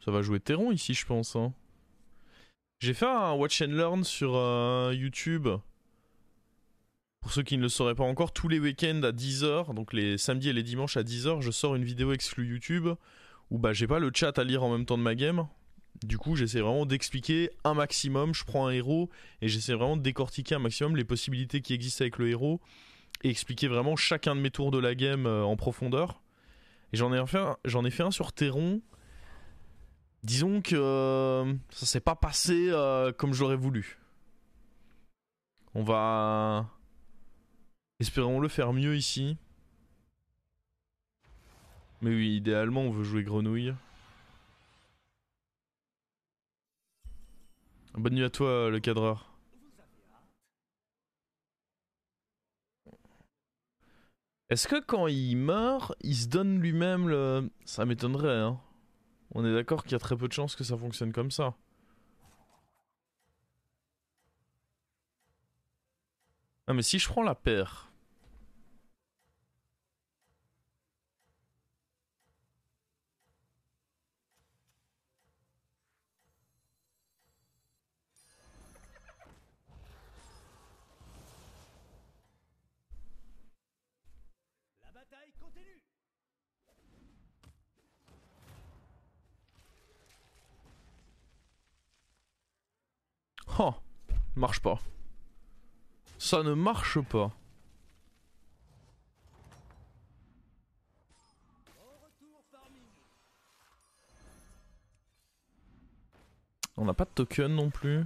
Ça va jouer Terron ici, je pense. Hein. J'ai fait un watch and learn sur YouTube. Pour ceux qui ne le sauraient pas encore, tous les week-ends à 10h, donc les samedis et les dimanches à 10h, je sors une vidéo exclue YouTube où bah j'ai pas le chat à lire en même temps de ma game. Du coup, j'essaie vraiment d'expliquer un maximum. Je prends un héros et j'essaie vraiment de décortiquer un maximum les possibilités qui existent avec le héros et expliquer vraiment chacun de mes tours de la game en profondeur. Et j'en ai fait un sur Terron. Disons que ça s'est pas passé comme j'aurais voulu. On va... Espérons-le faire mieux ici. Mais oui, idéalement, on veut jouer grenouille. Bonne nuit à toi, le cadreur. Est-ce que quand il meurt, il se donne lui-même le... Ça m'étonnerait, hein. On est d'accord qu'il y a très peu de chances que ça fonctionne comme ça. Ah mais si je prends la paire... Oh, marche pas. Ça ne marche pas. On n'a pas de token non plus.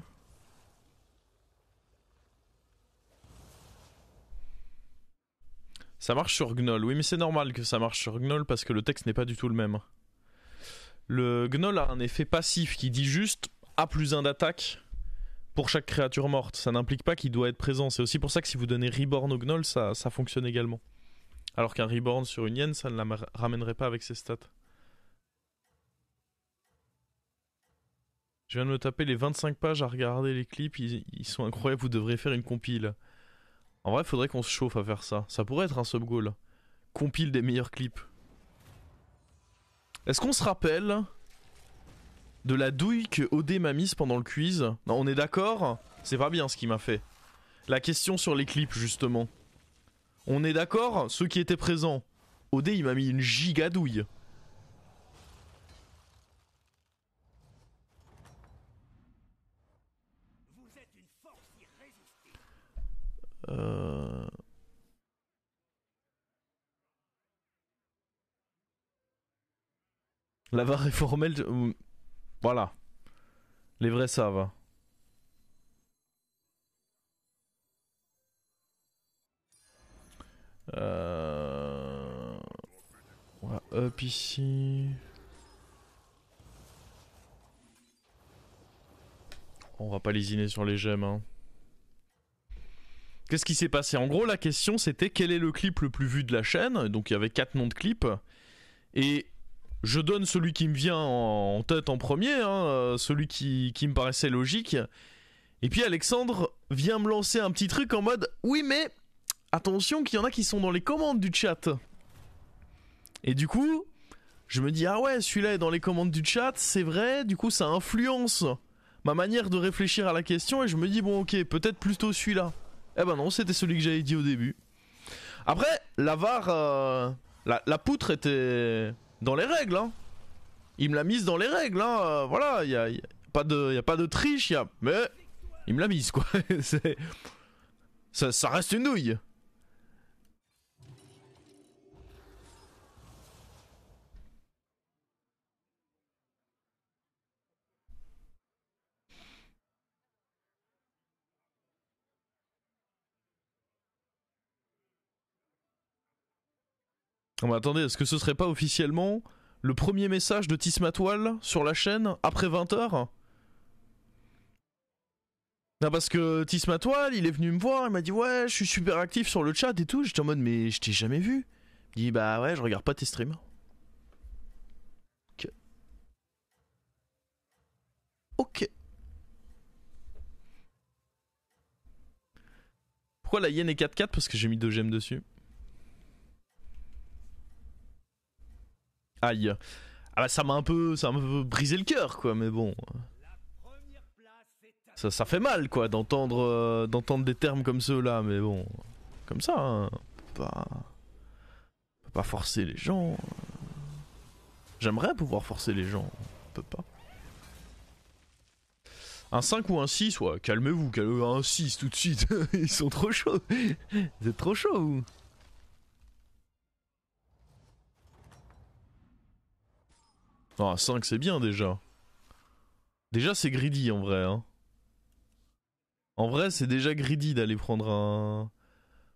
Ça marche sur Gnoll. Oui mais c'est normal que ça marche sur Gnoll parce que le texte n'est pas du tout le même. Le Gnoll a un effet passif qui dit juste A plus 1 d'attaque pour chaque créature morte. Ça n'implique pas qu'il doit être présent. C'est aussi pour ça que si vous donnez Reborn au Gnoll, ça fonctionne également. Alors qu'un Reborn sur une hyène, ça ne la ramènerait pas avec ses stats. Je viens de me taper les 25 pages à regarder les clips, ils sont incroyables, vous devriez faire une compile. En vrai, faudrait qu'on se chauffe à faire ça. Ça pourrait être un sub-goal. Compile des meilleurs clips. Est-ce qu'on se rappelle de la douille que OD m'a mise pendant le quiz? Non, on est d'accord? C'est pas bien ce qu'il m'a fait. La question sur les clips, justement. On est d'accord? Ceux qui étaient présents. OD, il m'a mis une gigadouille. La VAR est formelle. Voilà. Les vrais savent. On va up ici. On va pas lésiner sur les gemmes. Hein. Qu'est-ce qui s'est passé? En gros, la question c'était quel est le clip le plus vu de la chaîne? Donc il y avait 4 noms de clips. Et je donne celui qui me vient en tête en premier, hein, celui qui me paraissait logique. Et puis Alexandre vient me lancer un petit truc en mode oui mais attention qu'il y en a qui sont dans les commandes du chat. Et du coup, je me dis ah ouais celui-là est dans les commandes du chat, c'est vrai, du coup ça influence ma manière de réfléchir à la question et je me dis bon ok peut-être plutôt celui-là. Eh ben non, c'était celui que j'avais dit au début. Après, la VAR, la poutre était dans les règles. Hein. Il me l'a mise dans les règles. Hein. Voilà, il y a pas de triche. Mais il me l'a mise quoi. ça reste une nouille. Non mais attendez, est-ce que ce serait pas officiellement le premier message de Tismatoile sur la chaîne après 20h? Non parce que Tismatoile, il est venu me voir, il m'a dit ouais, je suis super actif sur le chat et tout. J'étais en mode mais je t'ai jamais vu. Il dit bah ouais, je regarde pas tes streams. Ok. Ok. Pourquoi la hyène est 4-4? Parce que j'ai mis 2 gemmes dessus. Aïe. Ah bah ça m'a un peu brisé le cœur quoi, mais bon. Ça fait mal quoi d'entendre des termes comme ceux-là, mais bon. Comme ça, hein. On peut pas forcer les gens. J'aimerais pouvoir forcer les gens, on peut pas. Un 5 ou un 6, ouais, calmez-vous, un 6 tout de suite. Ils sont trop chauds. Vous êtes trop chauds ou? Non, un 5 c'est bien déjà. Déjà c'est greedy en vrai. Hein. En vrai c'est déjà greedy d'aller prendre un...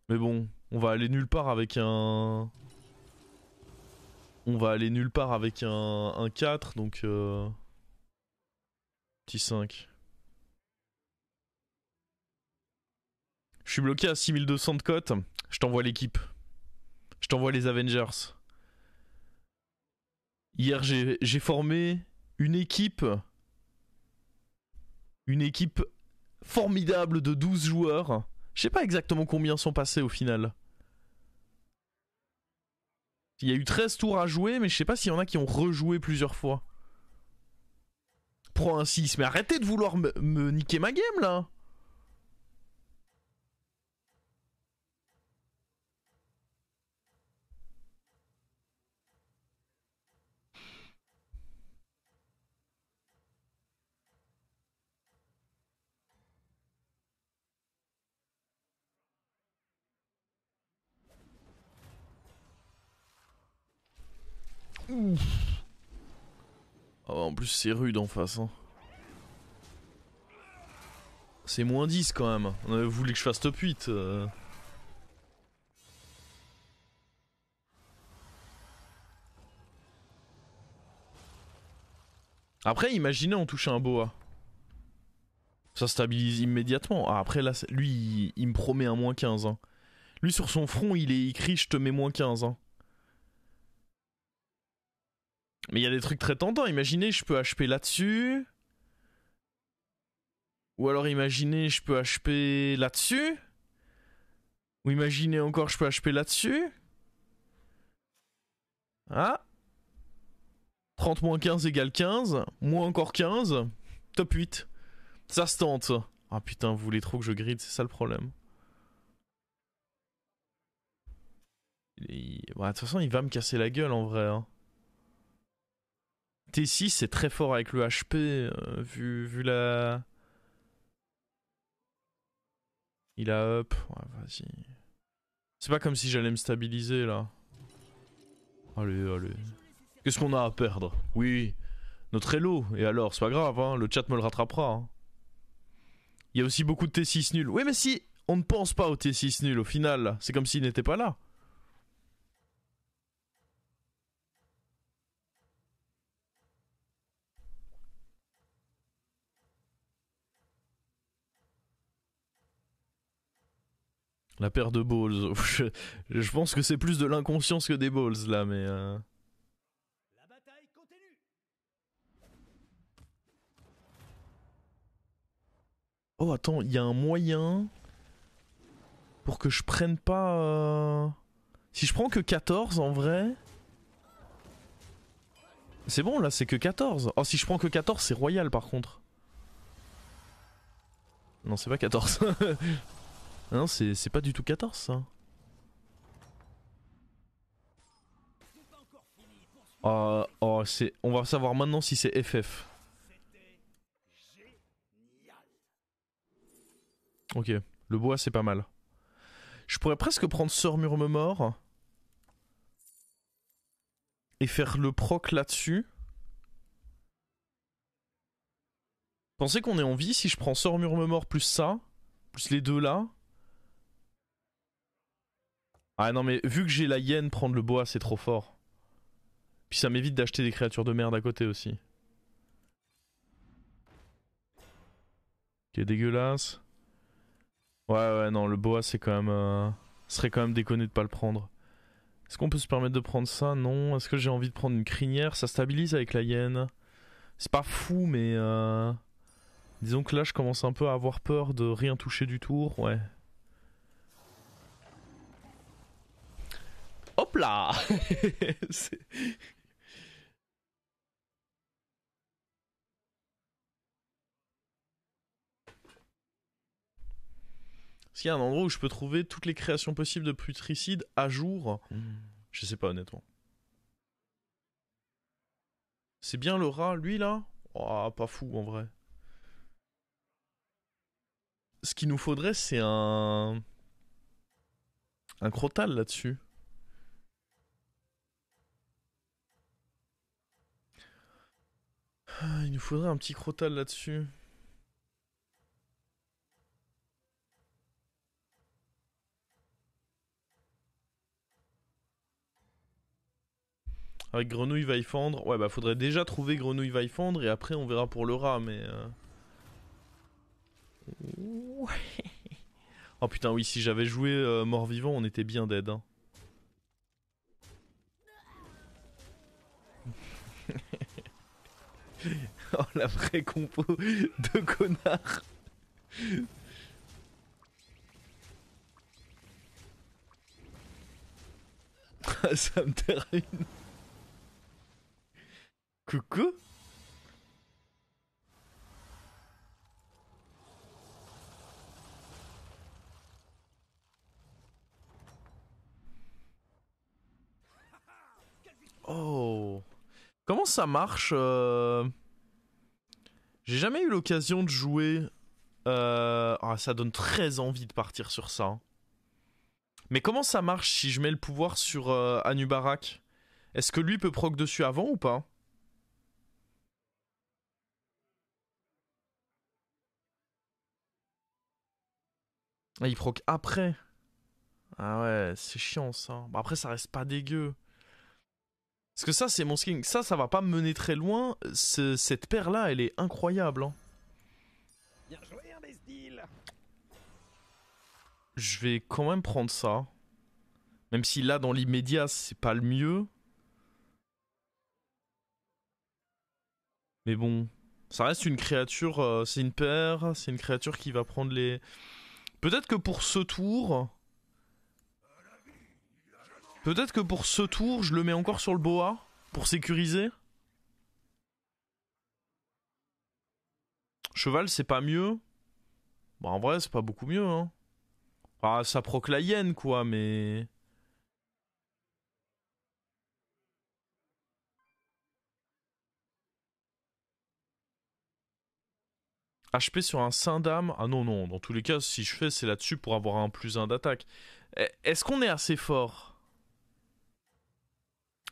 Mais bon, on va aller nulle part avec un... On va aller nulle part avec un 4, donc... Petit 5. Je suis bloqué à 6200 de cote. Je t'envoie l'équipe. Je t'envoie les Avengers. Hier, j'ai formé une équipe. Une équipe formidable de 12 joueurs. Je sais pas exactement combien sont passés au final. Il y a eu 13 tours à jouer, mais je sais pas s'il y en a qui ont rejoué plusieurs fois. Prends un 6, mais arrêtez de vouloir me niquer ma game là. Ouf. Oh, en plus c'est rude en face. Hein. C'est moins 10 quand même. Vous voulez que je fasse top 8 Après, imaginez on touche un boa. Ça stabilise immédiatement. Ah, après là, lui, il me promet un moins 15. Hein. Lui sur son front, il est écrit je te mets moins 15. Hein. Mais il y a des trucs très tentants. Imaginez, je peux HP là-dessus. Ou alors imaginez, je peux HP là-dessus. Ou imaginez encore, je peux HP là-dessus. Ah. 30 moins 15 égale 15. Moins encore 15. Top 8. Ça se tente. Ah putain, vous voulez trop que je grid, c'est ça le problème. De toute façon, il va me casser la gueule en vrai. Hein. T6 c'est très fort avec le HP, vu la... Il a up, ouais vas-y. C'est pas comme si j'allais me stabiliser là. Allez, allez. Qu'est-ce qu'on a à perdre? Oui, notre elo, et alors, c'est pas grave, hein, le chat me le rattrapera. Hein. Il y a aussi beaucoup de T6 nuls. Oui mais si on ne pense pas au T6 nul au final, c'est comme s'il n'était pas là. La paire de balls. Je pense que c'est plus de l'inconscience que des balls là, mais. La bataille continue. Oh attends, il y a un moyen pour que je prenne pas. Si je prends que 14 en vrai. C'est bon là, c'est que 14. Oh, si je prends que 14, c'est royal par contre. Non, c'est pas 14. Non, c'est pas du tout 14 ça. Oh, c'est... On va savoir maintenant si c'est FF. Ok, le bois c'est pas mal. Je pourrais presque prendre Sœur Murmemort et faire le proc là-dessus. Pensez qu'on est en vie si je prends Sœur Murmemort plus ça, plus les deux là. Ah non mais vu que j'ai la hyène, prendre le bois c'est trop fort. Puis ça m'évite d'acheter des créatures de merde à côté aussi. Qui est dégueulasse. Ouais non le boa c'est quand même... Ce serait quand même déconné de pas le prendre. Est-ce qu'on peut se permettre de prendre ça? Non. Est-ce que j'ai envie de prendre une crinière? Ça stabilise avec la hyène. C'est pas fou mais... Disons que là je commence un peu à avoir peur de rien toucher du tour. Ouais. Hop là. Est-ce qu'il y a un endroit où je peux trouver toutes les créations possibles de putricides à jour? Je sais pas honnêtement. C'est bien le rat, lui là? Oh, pas fou en vrai. Ce qu'il nous faudrait, c'est un crotal là-dessus. Ah, il nous faudrait un petit crotal là-dessus. Avec grenouille va y fendre. Ouais, bah faudrait déjà trouver grenouille va y fendre et après on verra pour le rat, mais. Ouais. Oh putain, oui, si j'avais joué mort-vivant, on était bien dead. Hein. Oh, la vraie compo de connard. Ça me termine. Coucou. Oh. Comment ça marche J'ai jamais eu l'occasion de jouer. Ah, ça donne très envie de partir sur ça. Hein. Mais comment ça marche si je mets le pouvoir sur Anubarak? Est-ce que lui peut proc dessus avant ou pas? Ah, il proc après. Ah ouais, c'est chiant ça. Bah après, ça reste pas dégueu. Parce que ça, c'est mon skin. Ça va pas me mener très loin. Cette paire-là, elle est incroyable. Hein. Bien joué, imbécile. Je vais quand même prendre ça. Même si là, dans l'immédiat, c'est pas le mieux. Mais bon, ça reste une créature. C'est une paire. C'est une créature qui va prendre les. Peut-être que pour ce tour. Peut-être que pour ce tour, je le mets encore sur le boa. Pour sécuriser. Cheval, c'est pas mieux. Bah, en vrai, c'est pas beaucoup mieux. Hein. Ah, ça proc la hyène, quoi, mais. HP sur un saint d'âme. Ah non, non, dans tous les cas, si je fais, c'est là-dessus pour avoir un plus 1 d'attaque. Est-ce qu'on est assez fort?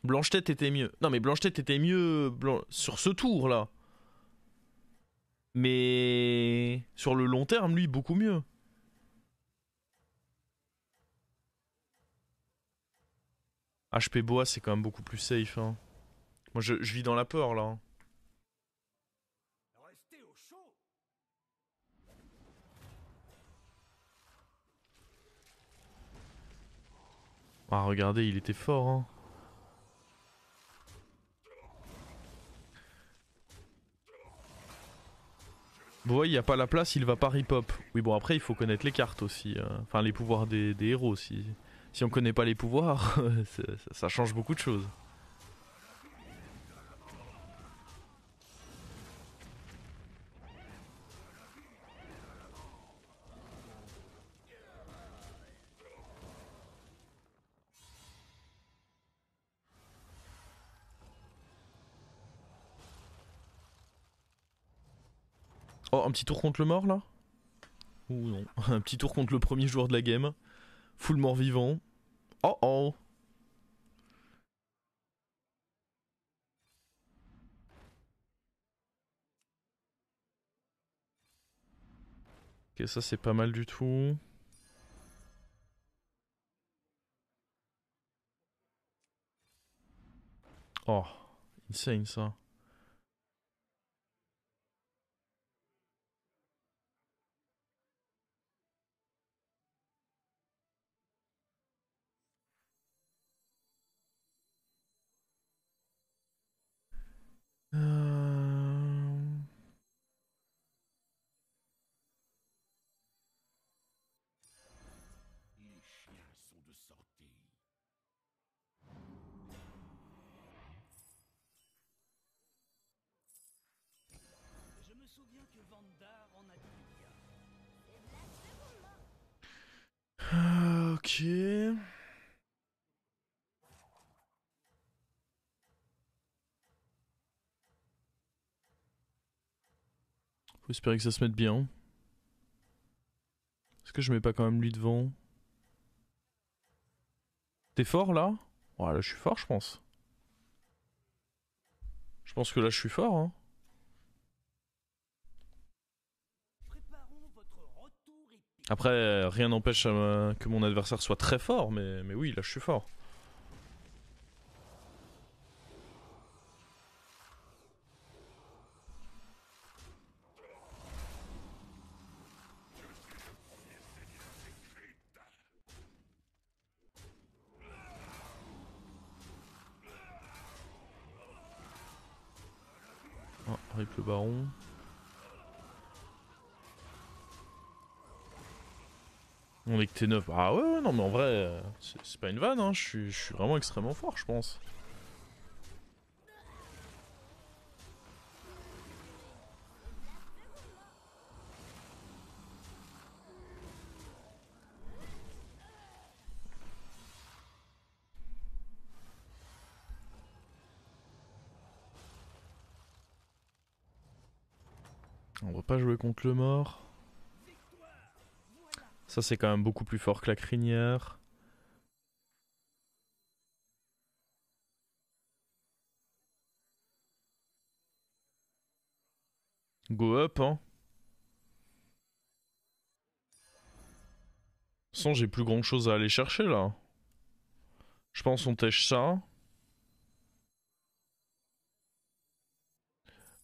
Blanche-Tête était mieux. Non, mais Blanche-Tête était mieux sur ce tour-là. Mais sur le long terme, lui, beaucoup mieux. HP Boa, c'est quand même beaucoup plus safe. Hein. Moi, je vis dans la peur, là. Hein. Restez au chaud. Ah, regardez, il était fort. Hein. Boa, il n'y a pas la place, il va pas rip-hop. Oui, bon, après, il faut connaître les cartes aussi. Enfin, les pouvoirs des héros. Si on connaît pas les pouvoirs, ça change beaucoup de choses. Oh, un petit tour contre le mort là? Ou non. Un petit tour contre le premier joueur de la game. Full mort vivant. Oh oh. Ok, ça c'est pas mal du tout. Oh, insane ça. Euh... Les chiens sont de sortie. Je me souviens que Vandar en a dit il y a. Ok. Faut espérer que ça se mette bien. Est-ce que je mets pas quand même lui devant? T'es fort là? Ouais, là je suis fort, je pense. Je pense que là je suis fort, hein. Préparons votre retour épique. Après, rien n'empêche que mon adversaire soit très fort, mais oui, là je suis fort. Ah, rip le baron. On est que T9. Ah ouais, ouais, non, mais en vrai, c'est pas une vanne, hein. Je suis vraiment extrêmement fort, je pense. On va pas jouer contre le mort. Ça, c'est quand même beaucoup plus fort que la crinière. Go up, hein. Sans, j'ai plus grand chose à aller chercher là. Je pense on tèche ça.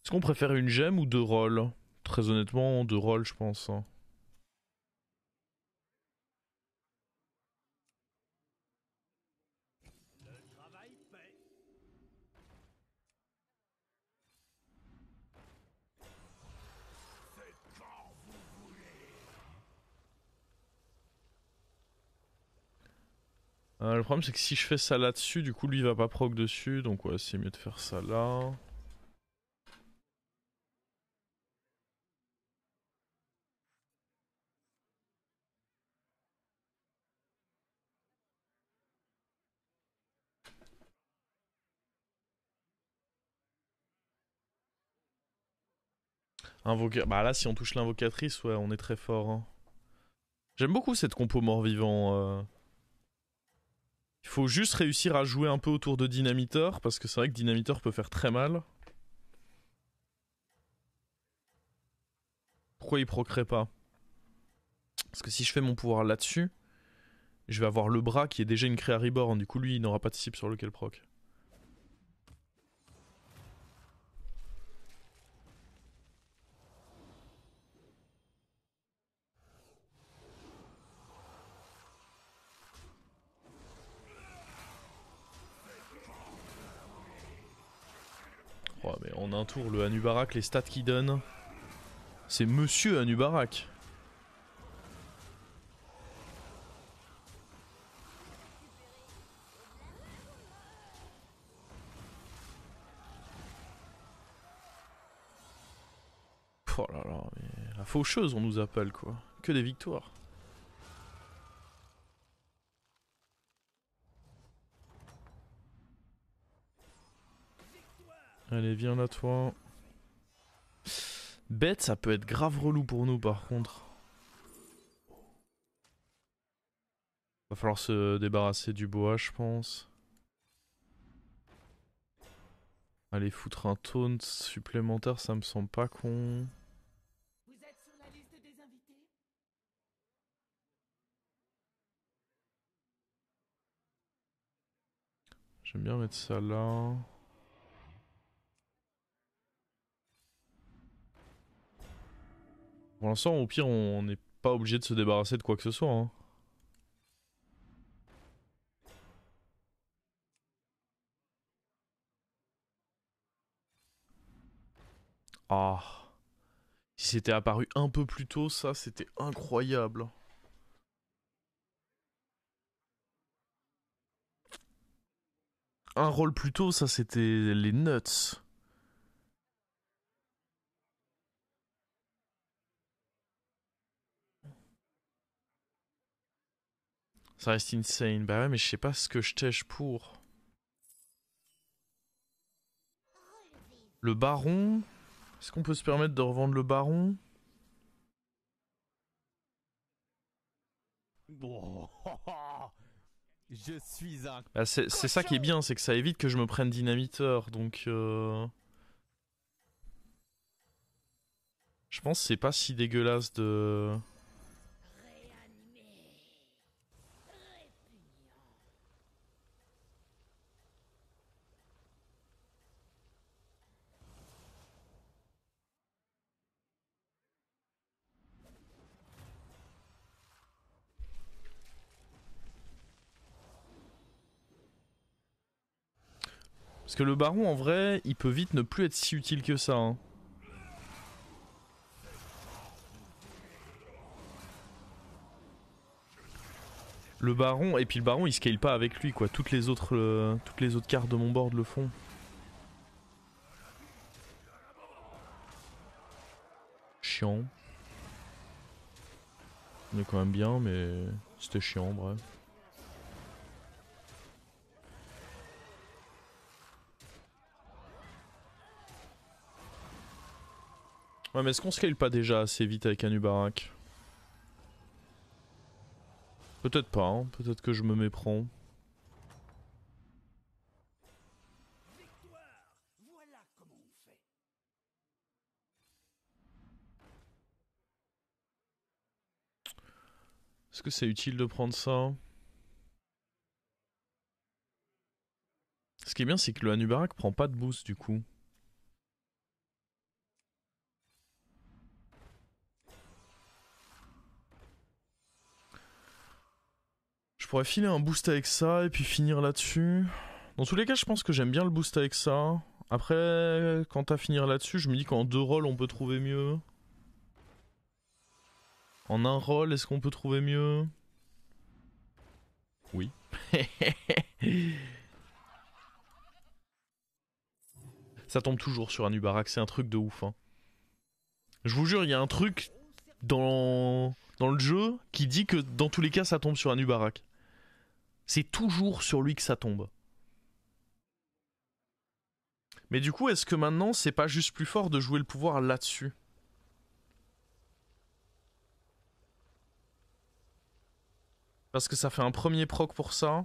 Est-ce qu'on préfère une gemme ou deux rolls? Très honnêtement, deux rolls, je pense, hein. Le travail paie. Le problème, c'est que si je fais ça là-dessus, du coup, lui il va pas proc dessus. Donc, ouais, c'est mieux de faire ça là. Bah là, si on touche l'invocatrice, ouais, on est très fort, hein. J'aime beaucoup cette compo mort-vivant. Il faut juste réussir à jouer un peu autour de Dynamiteur, parce que c'est vrai que Dynamiteur peut faire très mal. Pourquoi il procerait pas? Parce que si je fais mon pouvoir là-dessus, je vais avoir le bras qui est déjà une créa reborn. Du coup, lui, il n'aura pas de cible sur lequel proc. Oh, mais en un tour, le Anubarak, les stats qu'il donne, c'est Monsieur Anubarak. Oh là là, mais la faucheuse, on nous appelle quoi. Que des victoires. Allez, viens là, toi. Bête, ça peut être grave relou pour nous par contre. Va falloir se débarrasser du boa, je pense. Allez, foutre un taunt supplémentaire, ça me semble pas con. Vous êtes sur la liste des invités? J'aime bien mettre ça là. Pour l'instant, au pire, on n'est pas obligé de se débarrasser de quoi que ce soit, hein. Ah. Si c'était apparu un peu plus tôt, ça, c'était incroyable. Un rôle plus tôt, ça, c'était les nuts. Ça reste insane. Bah ouais, mais je sais pas ce que je tèche pour. Le baron. Est-ce qu'on peut se permettre de revendre le baron? Je suis un... Bah c'est ça qui est bien, c'est que ça évite que je me prenne dynamiteur, donc je pense que c'est pas si dégueulasse de... Parce que le baron, en vrai, il peut vite ne plus être si utile que ça. Hein. Le baron, et puis le baron, il scale pas avec lui, quoi. Toutes les autres cartes de mon board le font. Chiant. On est quand même bien, mais c'était chiant, bref. Ouais, mais est-ce qu'on scale pas déjà assez vite avec Anubarak? Peut-être pas, hein. Peut-être que je me méprends. Victoire! Voilà comment on fait. Est-ce que c'est utile de prendre ça? Ce qui est bien, c'est que le Anubarak prend pas de boost du coup. Je pourrais filer un boost avec ça et puis finir là-dessus. Dans tous les cas, je pense que j'aime bien le boost avec ça. Après, quant à finir là-dessus, je me dis qu'en 2 rolls, on peut trouver mieux. En 1 roll, est-ce qu'on peut trouver mieux? Oui. Ça tombe toujours sur Anubarak, c'est un truc de ouf. Hein. Je vous jure, il y a un truc dans le jeu qui dit que dans tous les cas, ça tombe sur Anubarak. C'est toujours sur lui que ça tombe. Mais du coup, est-ce que maintenant, c'est pas juste plus fort de jouer le pouvoir là-dessus? Parce que ça fait un premier proc pour ça.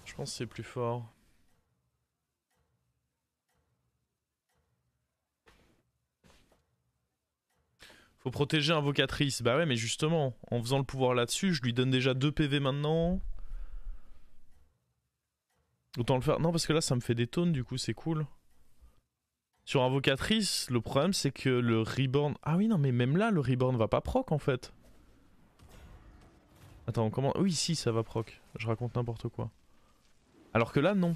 Je pense que c'est plus fort. Faut protéger Invocatrice. Bah ouais, mais justement, en faisant le pouvoir là-dessus, je lui donne déjà 2 PV maintenant. Autant le faire. Non, parce que là, ça me fait des tonnes, du coup, c'est cool. Sur Invocatrice, le problème, c'est que le Reborn... Ah oui, non, mais même là, le Reborn va pas proc, en fait. Attends, comment... Oui, si, ça va proc. Je raconte n'importe quoi. Alors que là, non.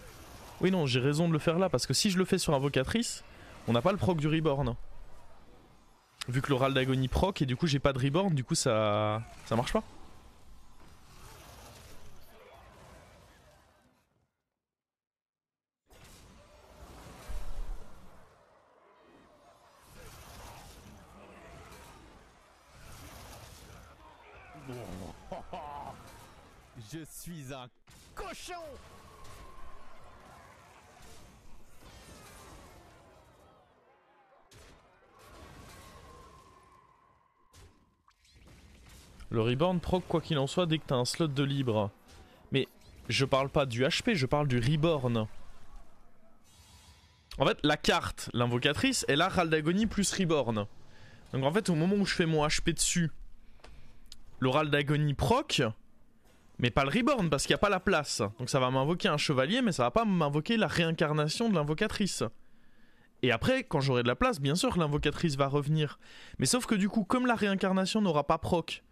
Oui, non, j'ai raison de le faire là, parce que si je le fais sur Invocatrice, on n'a pas le proc du Reborn. Vu que l'oral d'agonie proc, et du coup j'ai pas de Reborn, du coup ça marche pas. Je suis un cochon. Le Reborn proc quoi qu'il en soit dès que t'as un slot de libre. Mais je parle pas du HP, je parle du Reborn. En fait la carte, l'invocatrice, elle a Ral d'agonie plus Reborn. Donc en fait au moment où je fais mon HP dessus, le Ral d'agonie proc, mais pas le Reborn parce qu'il n'y a pas la place. Donc ça va m'invoquer un chevalier mais ça va pas m'invoquer la réincarnation de l'invocatrice. Et après, quand j'aurai de la place, bien sûr l'invocatrice va revenir. Mais sauf que du coup, comme la réincarnation n'aura pas proc,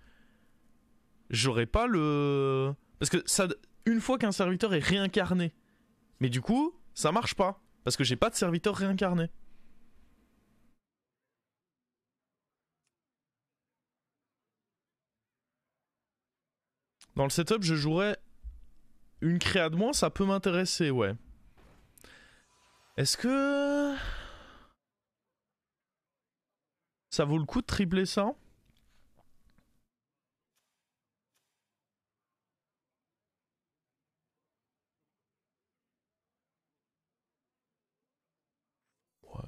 j'aurai pas le... Parce que ça, une fois qu'un serviteur est réincarné, mais du coup, ça marche pas. Parce que j'ai pas de serviteur réincarné. Dans le setup, je jouerais une créa de moins, ça peut m'intéresser, ouais. Est-ce que... Ça vaut le coup de tripler ça? Ouais.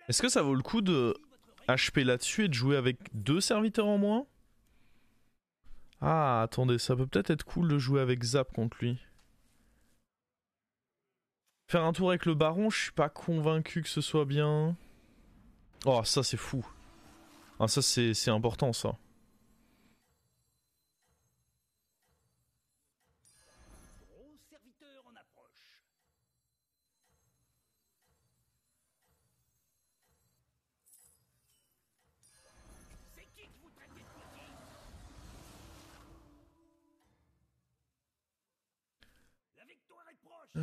Est-ce que ça vaut le coup de HP là-dessus et de jouer avec 2 serviteurs en moins? Ah, attendez, ça peut peut-être être cool de jouer avec Zap contre lui. Faire un tour avec le baron, je suis pas convaincu que ce soit bien. Oh, ça c'est fou. Ah, ça c'est important ça. Gros serviteur en approche. C'est qui que vous traitez de petit? La victoire est proche.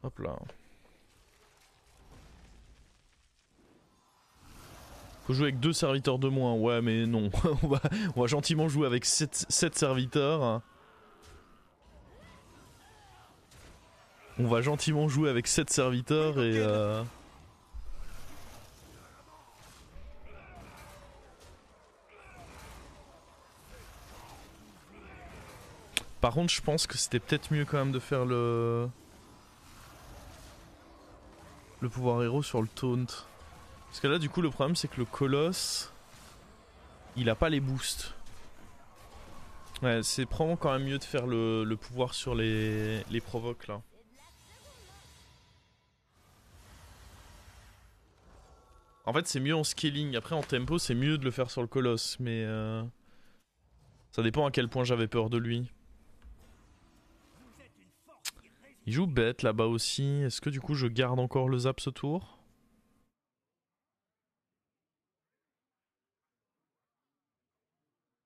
Hop là. Faut jouer avec 2 serviteurs de moins. Ouais, mais non. on va gentiment jouer avec 7 serviteurs. On va gentiment jouer avec 7 serviteurs et... Par contre, je pense que c'était peut-être mieux quand même de faire le pouvoir héros sur le taunt. Parce que là, du coup, le problème, c'est que le colosse, il a pas les boosts. Ouais, c'est probablement quand même mieux de faire le pouvoir sur les provoques, là. En fait, c'est mieux en scaling. Après, en tempo, c'est mieux de le faire sur le colosse. Mais ça dépend à quel point j'avais peur de lui. Il joue bête là-bas aussi. Est-ce que du coup, je garde encore le zap ce tour?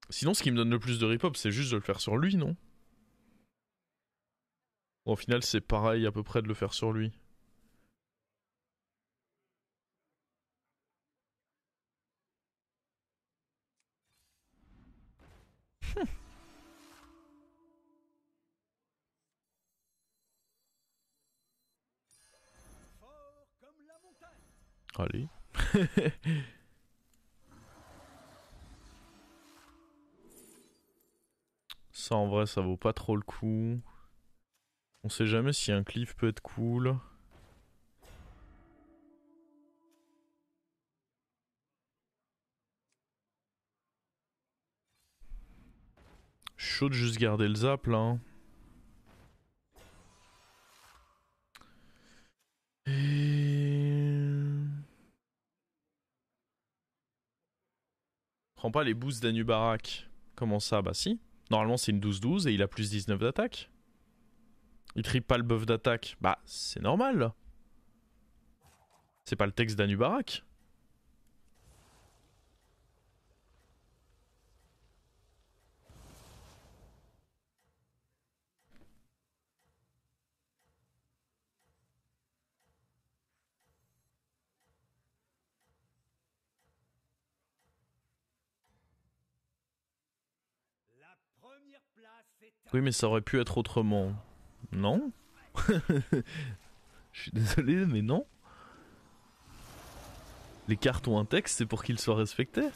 Sinon, ce qui me donne le plus de rip-hop, c'est juste de le faire sur lui, non? Bon, au final, c'est pareil à peu près de le faire sur lui. Fort comme la montagne. Allez. Ça, en vrai, ça vaut pas trop le coup. On sait jamais si un cliff peut être cool. Je suis chaud de juste garder le zap là. Hein. Et... Prends pas les boosts d'Anubarak. Comment ça? Bah si. Normalement c'est une 12-12 et il a plus 19 d'attaque. Il tripe pas le buff d'attaque. Bah c'est normal. C'est pas le texte d'Anubarak. La première place est Oui mais ça aurait pu être autrement. Non? Je suis désolé mais non. Les cartes ont un texte, c'est pour qu'ils soient respectés.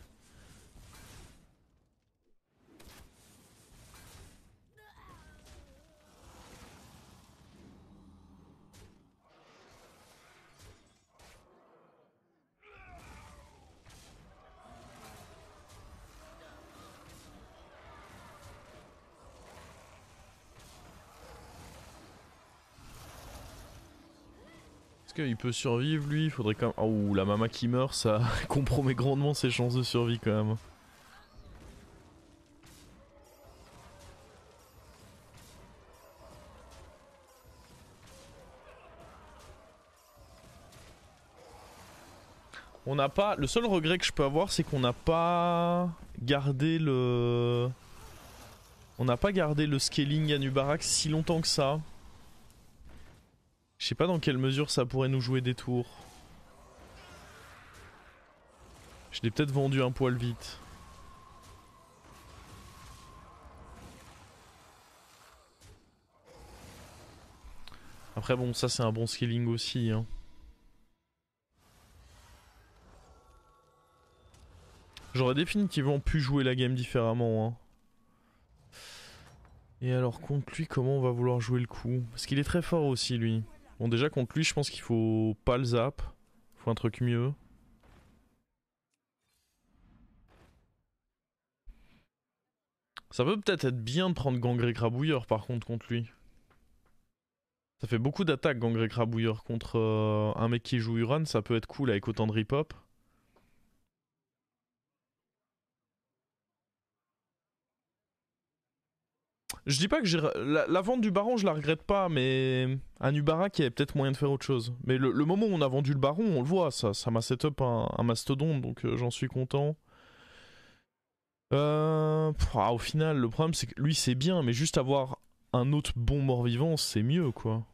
Est-ce qu'il peut survivre lui? Il faudrait quand même... Oh, la mama qui meurt, ça compromet grandement ses chances de survie quand même. On n'a pas... Le seul regret que je peux avoir, c'est qu'on n'a pas gardé le... On n'a pas gardé le scaling Anubarak si longtemps que ça. Je sais pas dans quelle mesure ça pourrait nous jouer des tours. Je l'ai peut-être vendu un poil vite. Après bon, ça c'est un bon scaling aussi. Hein. J'aurais définitivement pu jouer la game différemment. Hein. Et alors contre lui, comment on va vouloir jouer le coup? Parce qu'il est très fort aussi lui. Bon déjà contre lui, je pense qu'il faut pas le zap. Faut un truc mieux. Ça peut peut-être être bien de prendre Gangrel Crabouilleur par contre contre lui. Ça fait beaucoup d'attaques Gangrel Crabouilleur contre un mec qui joue Uran, ça peut être cool avec autant de rip-hop. Je dis pas que la vente du baron je la regrette pas, mais à Nubarak il y avait peut-être moyen de faire autre chose. Mais le moment où on a vendu le baron, on le voit, ça m'a set up un mastodonte, donc j'en suis content. Au final, le problème c'est que lui c'est bien, mais juste avoir un autre bon mort-vivant, c'est mieux quoi.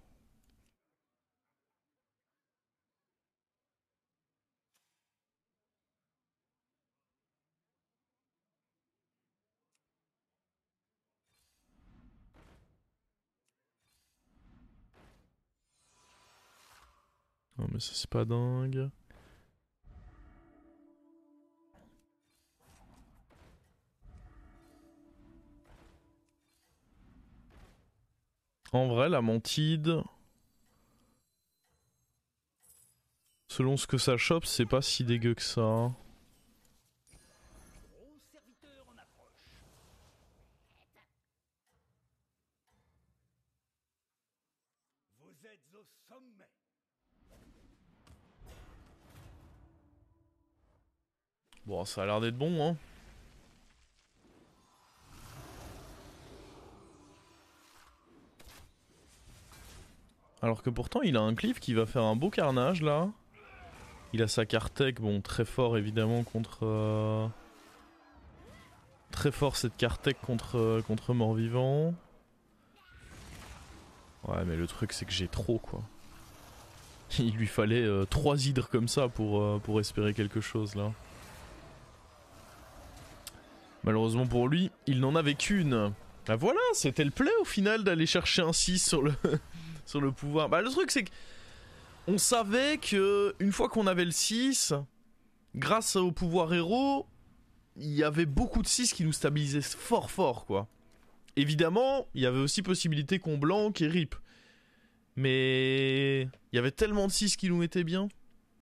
Non mais ça c'est pas dingue. En vrai, la mantide, selon ce que ça chope, c'est pas si dégueu que ça. Hein. Gros serviteur en approche. Vous êtes au sommet. Bon, ça a l'air d'être bon, hein. Alors que pourtant, il a un cliff qui va faire un beau carnage, là. Il a sa Kartek, bon, très fort, évidemment, contre... Très fort, cette Kartek contre mort-vivant. Ouais, mais le truc, c'est que j'ai trop, quoi. Il lui fallait 3 hydres comme ça pour espérer quelque chose, là. Malheureusement pour lui, il n'en avait qu'une. Ah voilà, c'était le play au final d'aller chercher un 6 sur le, sur le pouvoir. Bah le truc c'est que on savait que une fois qu'on avait le 6, grâce au pouvoir héros, il y avait beaucoup de 6 qui nous stabilisaient fort fort quoi. Évidemment, il y avait aussi possibilité qu'on blanque et rip. Mais il y avait tellement de 6 qui nous mettaient bien.